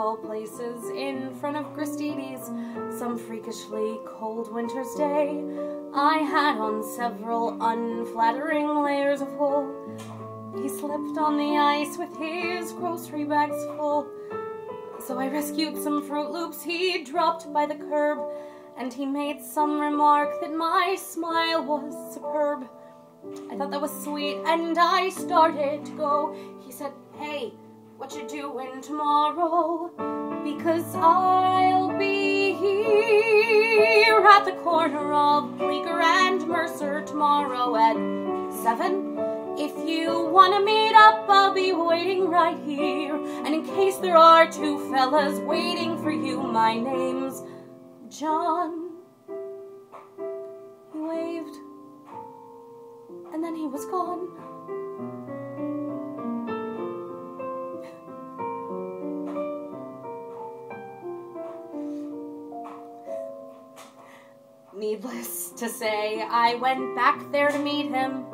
all places, in front of Gristides, some freakishly cold winter's day. I had on several unflattering layers of wool. He slipped on the ice with his grocery bags full. So I rescued some Fruit Loops he dropped by the curb, and he made some remark that my smile was superb. I thought that was sweet, and I started to go. He said, "Hey, what you doing tomorrow? Because I'll be here at the corner of Bleecker and Mercer tomorrow at 7. If you want to meet up, I'll be waiting right here. And in case there are two fellas waiting for you, my name's John." He waved, and then he was gone. Needless to say, I went back there to meet him,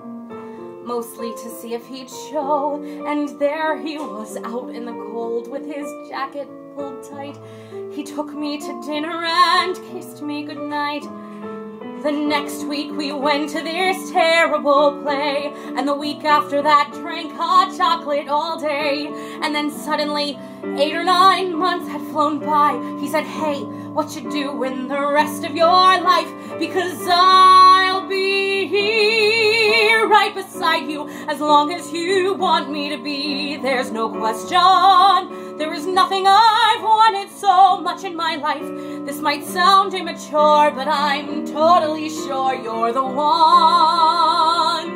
mostly to see if he'd show, and there he was out in the cold with his jacket pulled tight. He took me to dinner and kissed me goodnight. The next week we went to this terrible play, and the week after that drank hot chocolate all day. And then suddenly 8 or 9 months had flown by. He said, "Hey, what you doing the rest of your life? Because I'll be here right beside you as long as you want me to be. There's no question. There is nothing I've wanted so much in my life. This might sound immature, but I'm totally sure you're the one."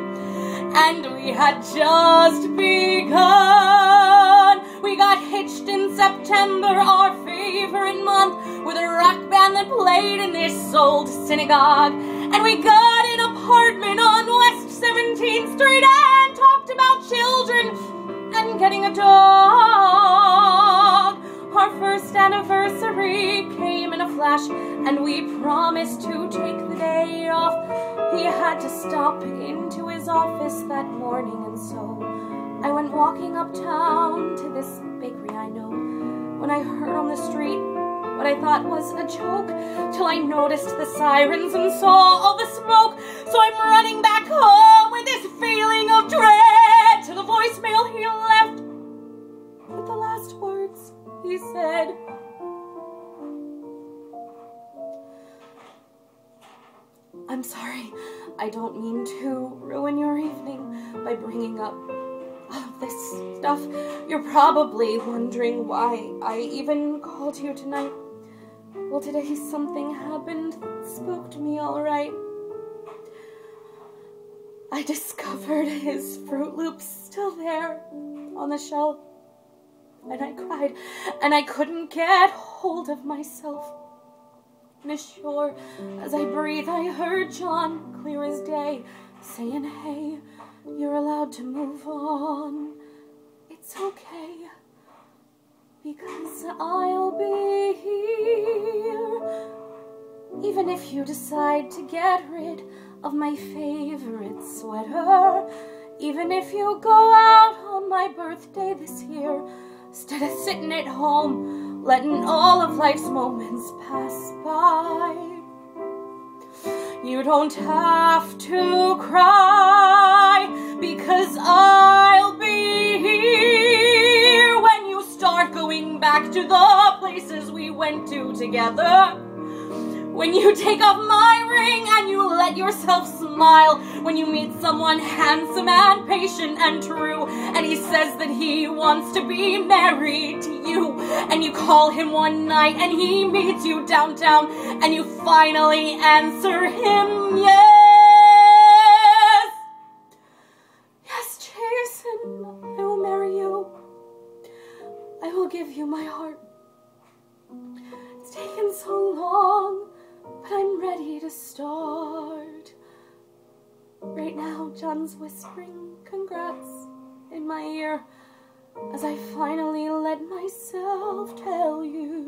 And we had just begun. We got hitched in September, our favorite month, with a rock band that played in this old synagogue. And we got an apartment on West 17th Street and talked about children and getting a dog. Our first anniversary came in a flash, and we promised to take the day off. He had to stop into his office that morning, and so I went walking uptown to this bakery I know, when I heard on the street what I thought was a joke, till I noticed the sirens and saw all the smoke. So I'm running back home with this feeling of dread to the voicemail he left with the last words he said. "I'm sorry, I don't mean to ruin your evening by bringing up all of this stuff. You're probably wondering why I even called you tonight. Well, today something happened that spooked me all right. I discovered his Fruit Loops still there on the shelf, and I cried, and I couldn't get hold of myself. And as sure as I breathe, I heard John, clear as day, saying, 'Hey, you're allowed to move on. It's okay, because I'll be here. Even if you decide to get rid of my favorite sweater, even if you go out on my birthday this year, instead of sitting at home, letting all of life's moments pass by. You don't have to cry, because I'll be here when you start going back to the places we went to together. When you take off my ring and you let yourself smile, when you meet someone handsome and patient and true, and he says that he wants to be married to you, and you call him one night and he meets you downtown, and you finally answer him yes. Yes, Jason, I will marry you. I will give you my heart. It's taken so long, but I'm ready to start. Right now, John's whispering congrats in my ear as I finally let myself tell you